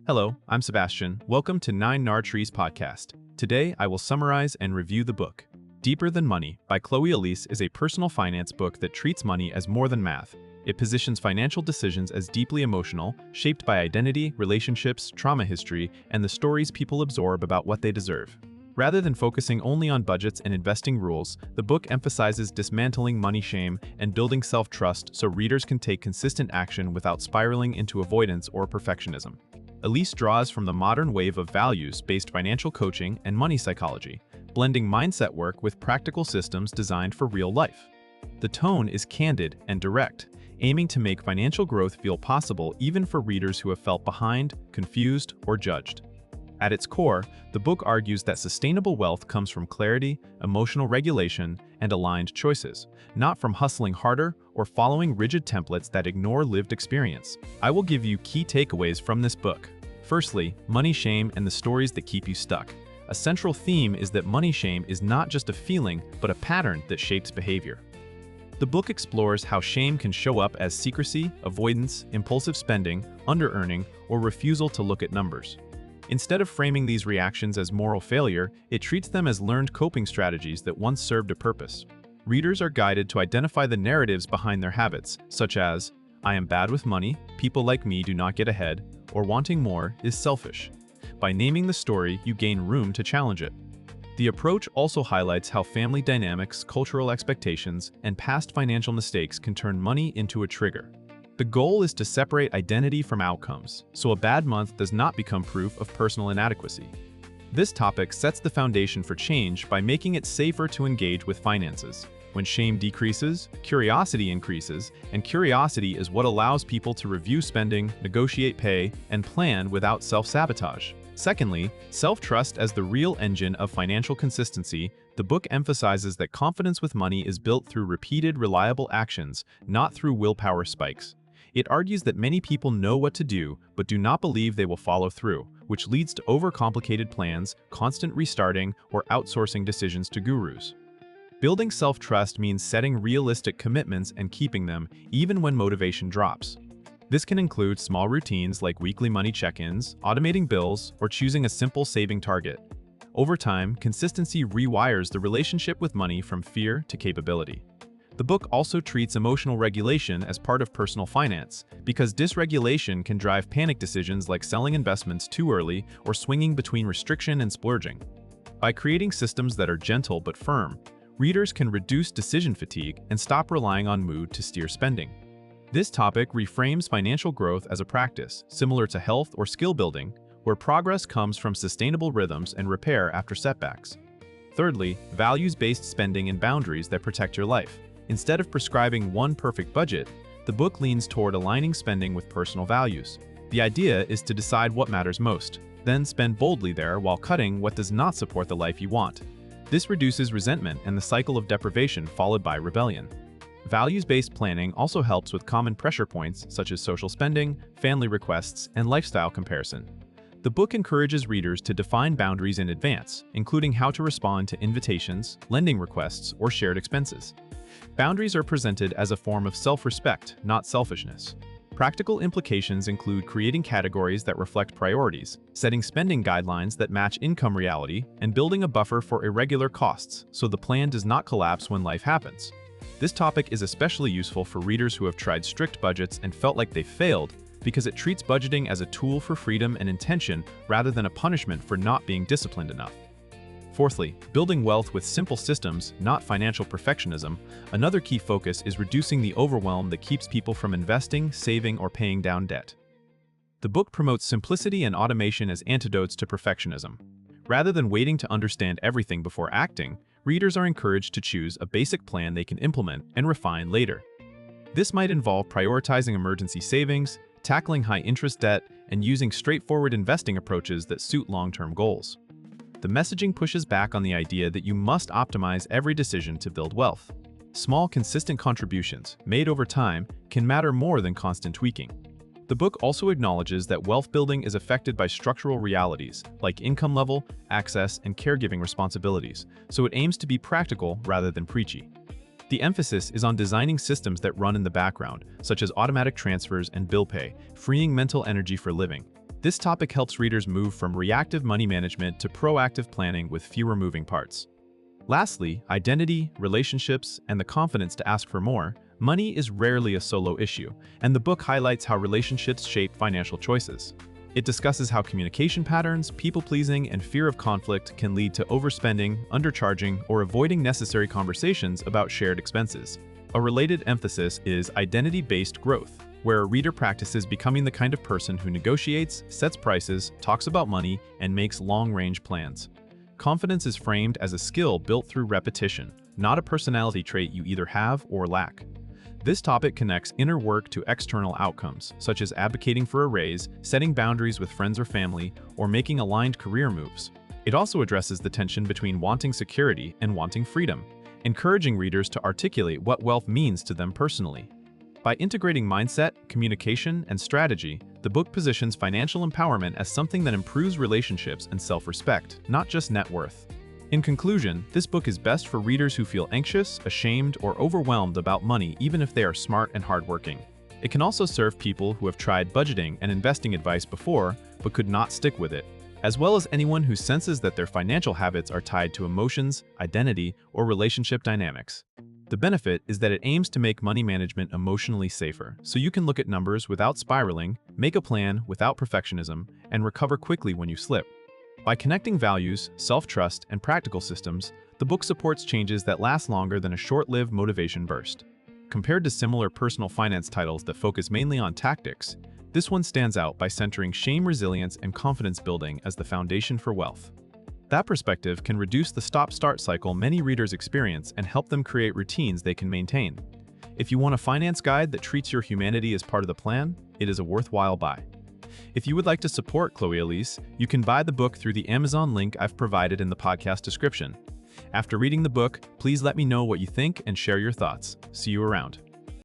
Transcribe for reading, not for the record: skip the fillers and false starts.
Hello, I'm Sebastian. Welcome to 9 Trees podcast. Today, I will summarize and review the book. Deeper Than Money by Elise is a personal finance book that treats money as more than math. It positions financial decisions as deeply emotional, shaped by identity, relationships, trauma history, and the stories people absorb about what they deserve. Rather than focusing only on budgets and investing rules, the book emphasizes dismantling money shame and building self-trust so readers can take consistent action without spiraling into avoidance or perfectionism. Elise draws from the modern wave of values-based financial coaching and money psychology, blending mindset work with practical systems designed for real life. The tone is candid and direct, aiming to make financial growth feel possible even for readers who have felt behind, confused, or judged. At its core, the book argues that sustainable wealth comes from clarity, emotional regulation, and aligned choices, not from hustling harder or following rigid templates that ignore lived experience. I will give you key takeaways from this book. Firstly, money shame and the stories that keep you stuck. A central theme is that money shame is not just a feeling, but a pattern that shapes behavior. The book explores how shame can show up as secrecy, avoidance, impulsive spending, under-earning, or refusal to look at numbers. Instead of framing these reactions as moral failure, it treats them as learned coping strategies that once served a purpose. Readers are guided to identify the narratives behind their habits, such as, "I am bad with money, people like me do not get ahead," or "wanting more is selfish." By naming the story, you gain room to challenge it. The approach also highlights how family dynamics, cultural expectations, and past financial mistakes can turn money into a trigger. The goal is to separate identity from outcomes, so a bad month does not become proof of personal inadequacy. This topic sets the foundation for change by making it safer to engage with finances. When shame decreases, curiosity increases, and curiosity is what allows people to review spending, negotiate pay, and plan without self-sabotage. Secondly, self-trust as the real engine of financial consistency. The book emphasizes that confidence with money is built through repeated, reliable actions, not through willpower spikes. It argues that many people know what to do, but do not believe they will follow through, which leads to overcomplicated plans, constant restarting, or outsourcing decisions to gurus. Building self-trust means setting realistic commitments and keeping them, even when motivation drops. This can include small routines like weekly money check-ins, automating bills, or choosing a simple saving target. Over time, consistency rewires the relationship with money from fear to capability. The book also treats emotional regulation as part of personal finance, because dysregulation can drive panic decisions like selling investments too early or swinging between restriction and splurging. By creating systems that are gentle but firm, readers can reduce decision fatigue and stop relying on mood to steer spending. This topic reframes financial growth as a practice, similar to health or skill building, where progress comes from sustainable rhythms and repair after setbacks. Thirdly, values-based spending and boundaries that protect your life. Instead of prescribing one perfect budget, the book leans toward aligning spending with personal values. The idea is to decide what matters most, then spend boldly there while cutting what does not support the life you want. This reduces resentment and the cycle of deprivation followed by rebellion. Values-based planning also helps with common pressure points such as social spending, family requests, and lifestyle comparison. The book encourages readers to define boundaries in advance, including how to respond to invitations, lending requests, or shared expenses. Boundaries are presented as a form of self-respect, not selfishness. Practical implications include creating categories that reflect priorities, setting spending guidelines that match income reality, and building a buffer for irregular costs so the plan does not collapse when life happens. This topic is especially useful for readers who have tried strict budgets and felt like they failed, because it treats budgeting as a tool for freedom and intention rather than a punishment for not being disciplined enough. Fourthly, building wealth with simple systems, not financial perfectionism. Another key focus is reducing the overwhelm that keeps people from investing, saving, or paying down debt. The book promotes simplicity and automation as antidotes to perfectionism. Rather than waiting to understand everything before acting, readers are encouraged to choose a basic plan they can implement and refine later. This might involve prioritizing emergency savings, tackling high-interest debt, and using straightforward investing approaches that suit long-term goals. The messaging pushes back on the idea that you must optimize every decision to build wealth. Small, consistent contributions, made over time, can matter more than constant tweaking. The book also acknowledges that wealth building is affected by structural realities, like income level, access, and caregiving responsibilities, so it aims to be practical rather than preachy. The emphasis is on designing systems that run in the background, such as automatic transfers and bill pay, freeing mental energy for living. This topic helps readers move from reactive money management to proactive planning with fewer moving parts. Lastly, identity, relationships, and the confidence to ask for more. Money is rarely a solo issue, and the book highlights how relationships shape financial choices. It discusses how communication patterns, people-pleasing, and fear of conflict can lead to overspending, undercharging, or avoiding necessary conversations about shared expenses. A related emphasis is identity-based growth, where a reader practices becoming the kind of person who negotiates, sets prices, talks about money, and makes long-range plans. Confidence is framed as a skill built through repetition, not a personality trait you either have or lack. This topic connects inner work to external outcomes, such as advocating for a raise, setting boundaries with friends or family, or making aligned career moves. It also addresses the tension between wanting security and wanting freedom, encouraging readers to articulate what wealth means to them personally. By integrating mindset, communication, and strategy, the book positions financial empowerment as something that improves relationships and self-respect, not just net worth. In conclusion, this book is best for readers who feel anxious, ashamed, or overwhelmed about money even if they are smart and hardworking. It can also serve people who have tried budgeting and investing advice before but could not stick with it, as well as anyone who senses that their financial habits are tied to emotions, identity, or relationship dynamics. The benefit is that it aims to make money management emotionally safer, so you can look at numbers without spiraling, make a plan without perfectionism, and recover quickly when you slip. By connecting values, self-trust, and practical systems, the book supports changes that last longer than a short-lived motivation burst. Compared to similar personal finance titles that focus mainly on tactics, this one stands out by centering shame resilience and confidence building as the foundation for wealth. That perspective can reduce the stop-start cycle many readers experience and help them create routines they can maintain. If you want a finance guide that treats your humanity as part of the plan, it is a worthwhile buy. If you would like to support Chloe Elise, you can buy the book through the Amazon link I've provided in the podcast description. After reading the book, please let me know what you think and share your thoughts. See you around.